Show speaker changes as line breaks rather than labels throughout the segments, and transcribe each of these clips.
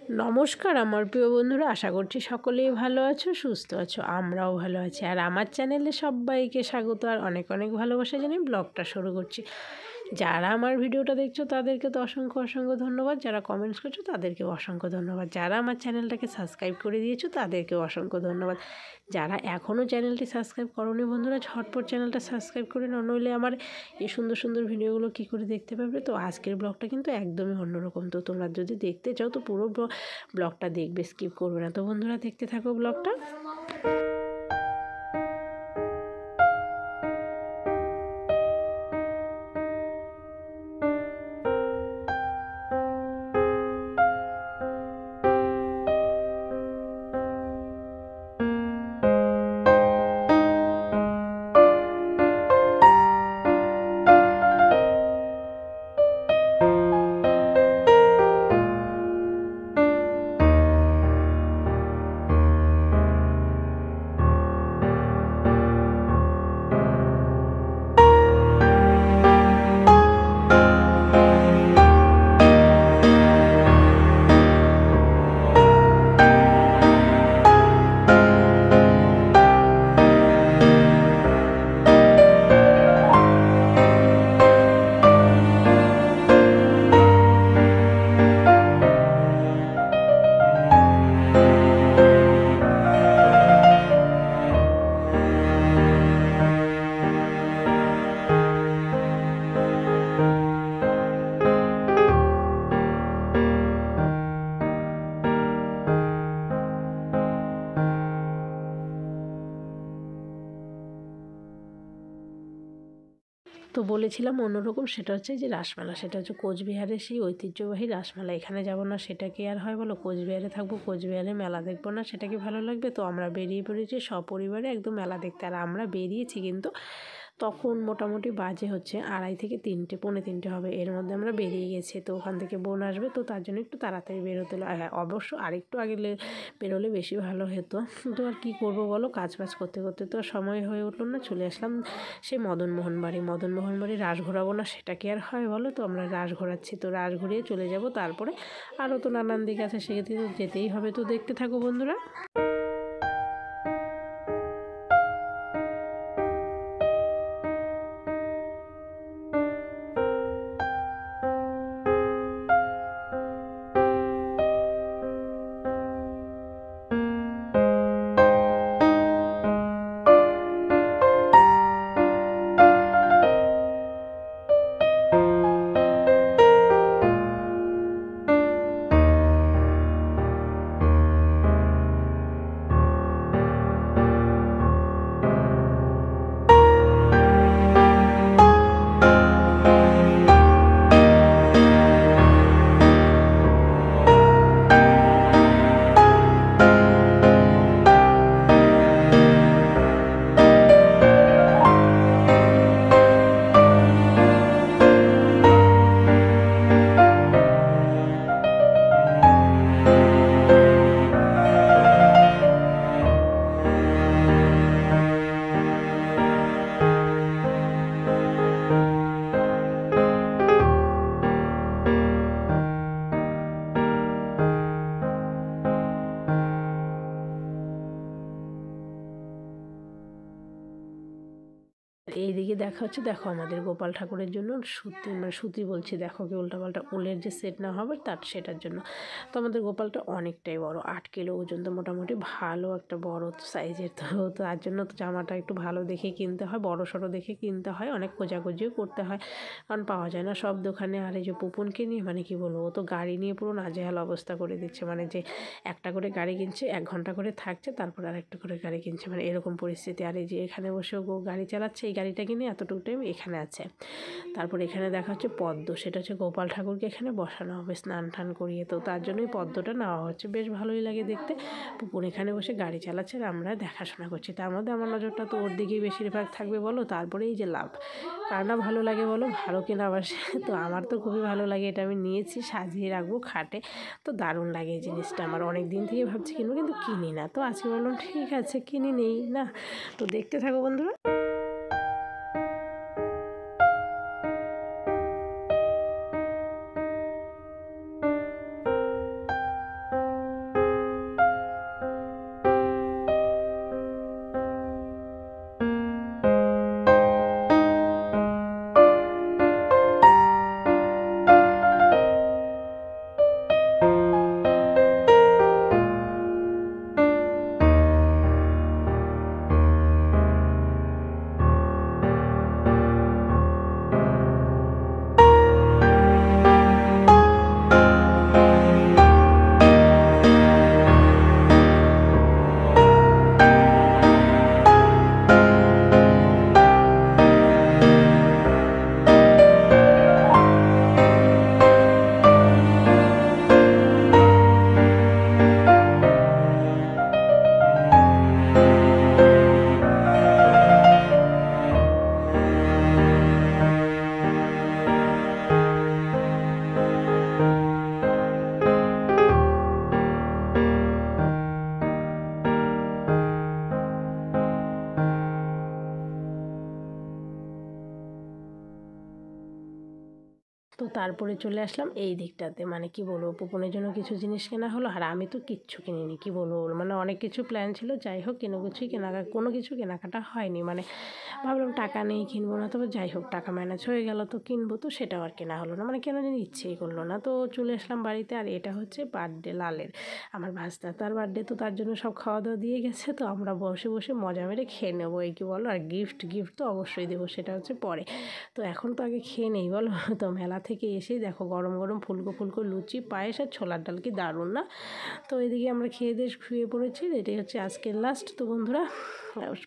নমস্কার আমার প্রিয় বন্ধুরা, আশা করছি সকলেই ভালো আছো, সুস্থ আছো। আমরাও ভালো আছি। আর আমার চ্যানেলে সবাইকে স্বাগত আর অনেক অনেক ভালোবাসা জানিয়ে ব্লগটা শুরু করছি। যারা আমার ভিডিওটা দেখছো তাদেরকে তো অসংখ্য অসংখ্য ধন্যবাদ, যারা কমেন্টস করছো তাদেরকেও অসংখ্য ধন্যবাদ, যারা আমার চ্যানেলটাকে সাবস্ক্রাইব করে দিয়েছো তাদেরকেও অসংখ্য ধন্যবাদ। যারা এখনও চ্যানেলটি সাবস্ক্রাইব করোনি বন্ধুরা, ঝটপট চ্যানেলটা সাবস্ক্রাইব করে নাও, নইলে আমার এই সুন্দর সুন্দর ভিডিওগুলো কী করে দেখতে পাবে। তো আজকের ব্লগটা কিন্তু একদমই অন্যরকম। তো তোমরা যদি দেখতে চাও তো পুরো ব্লগটা দেখবে, স্কিপ করবে না। তো বন্ধুরা দেখতে থাকো ব্লগটা। তো বলেছিলাম অন্যরকম, সেটা হচ্ছে যে রাসমেলা, সেটা হচ্ছে কোচবিহারের সেই ঐতিহ্যবাহী রাসমেলা। এখানে যাব না সেটা কি আর হয় বলো, কোচবিহারে থাকবো, কোচবিহারে মেলা দেখবো না সেটা কি ভালো লাগবে। তো আমরা বেরিয়ে পড়েছি সপরিবারে একদম মেলা দেখতে। আর আমরা বেরিয়েছি কিন্তু তখন মোটামুটি বাজে হচ্ছে 2:30 থেকে 3টে, পৌনে 3টে হবে, এর মধ্যে আমরা বেরিয়ে গেছি। তো ওখান থেকে বোন আসবে, তো তার জন্য একটু তাড়াতাড়ি বেরোতে হলো। হ্যাঁ, অবশ্য আরেকটু আগে বেরোলে বেশি ভালো হতো, কিন্তু আর কী করবো বলো, কাজ বাজ করতে করতে তো সময় হয়ে উঠলো না। চলে আসলাম সেই মদনমোহন বাড়ি রাস ঘোরাবো না সেটা কি আর হয় বলো। তো আমরা রাস ঘোরাচ্ছি, তো রাস ঘুরিয়ে চলে যাব। তারপরে আরও তো নানান দিক আছে, সেক্ষেত্রে তো যেতেই হবে। তো দেখতে থাকো বন্ধুরা। এইদিকে দেখা হচ্ছে, দেখো আমাদের গোপাল ঠাকুরের জন্য সুতি, মানে সুতি বলছি, দেখো কি উল্টাপাল্টা, উলের যে সেট না হবে তার, সেটার জন্য। তো আমাদের গোপালটা অনেকটাই বড়, 8 কিলো ওজন, তো মোটামুটি ভালো একটা বড় সাইজের। তো তার জন্য তো জামাটা একটু ভালো দেখে কিনতে হয়, বড় সড়ো দেখে কিনতে হয়, অনেক খোঁজাখুঁজিও করতে হয়, কারণ পাওয়া যায় না সব দোকানে। আর এই যে পুপুনকে নিয়ে মানে কি বলবো, ও তো গাড়ি নিয়ে পুরো নাজেহাল অবস্থা করে দিচ্ছে, মানে যে একটা করে গাড়ি কিনছে, 1 ঘন্টা করে থাকছে, তারপর আরেকটা করে গাড়ি কিনছে, মানে এরকম পরিস্থিতি। আর এই যে এখানে বসেও গাড়ি চালাচ্ছে, এই গাড়িটা কিনে এতটুকু টাইম এখানে আছে। তারপর এখানে দেখা হচ্ছে পদ্ম, সেটা হচ্ছে গোপাল ঠাকুরকে এখানে বসানো হবে স্নান টান করিয়ে। তো তার জন্যই পদ্মটা নেওয়া হচ্ছে, বেশ ভালোই লাগে দেখতে। পুপুন এখানে বসে গাড়ি চালাচ্ছে আর আমরা দেখাশোনা করছি। তার মধ্যে আমার নজরটা তো ওর দিকেই বেশিরভাগ থাকবে বলো। তারপরে এই যে লাভ, কার না ভালো লাগে বলো, ভালো কেনা বাসে। তো আমার তো খুবই ভালো লাগে, এটা আমি নিয়েছি, সাজিয়ে রাখবো খাটে। তো দারুণ লাগে এই জিনিসটা, আমার অনেক দিন থেকে ভাবছি কিনবো, কিন্তু কিনি না। তো আজকে বললাম ঠিক আছে কিনে নেই না। তো দেখতে থাকো বন্ধুরা। তারপরে চলে আসলাম এই দিকটাতে, মানে কি বলবো, পুপনের জন্য কিছু জিনিস কেনা হলো। আর আমি তো কিচ্ছু কিনিনি, কি বলবো, মানে অনেক কিছু প্ল্যান ছিল, যাই হোক কোনো কিছু কেনাকাটা হয়নি। মানে ভাবলাম টাকা নেই কিনবো না, তবে যাই হোক টাকা ম্যানেজ হয়ে গেল তো কিনবো, তো সেটাও আর কেনা হলো না, মানে কেন জানি ইচ্ছেই করলো না। তো চলে আসলাম বাড়িতে। আর এটা হচ্ছে বার্থডে লালের, আমার ভাস্তা, তার বার্থডে, তো তার জন্য সব খাওয়া দাওয়া দিয়ে গেছে, তো আমরা বসে বসে মজা মেরে খেয়ে নেবো, এই কি বলো। আর গিফট তো অবশ্যই দেবো, সেটা হচ্ছে পরে। তো এখন তো আগে খেয়ে নেই বলো। তো মেলা থেকে এসেই দেখো গরম গরম ফুলকো ফুলকো লুচি, পায়েস আর ছোলার ডাল, কি দারুণ না? তো এদিকে আমরা খেয়ে দিয়ে শুয়ে পড়েছি। এটাই হচ্ছে আজকের লাস্ট। তো বন্ধুরা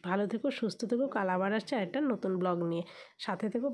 ভালো থেকো, সুস্থ থেকো, কাল আবার আসছে একটা নতুন ব্লগ নিয়ে, সাথে থেকো।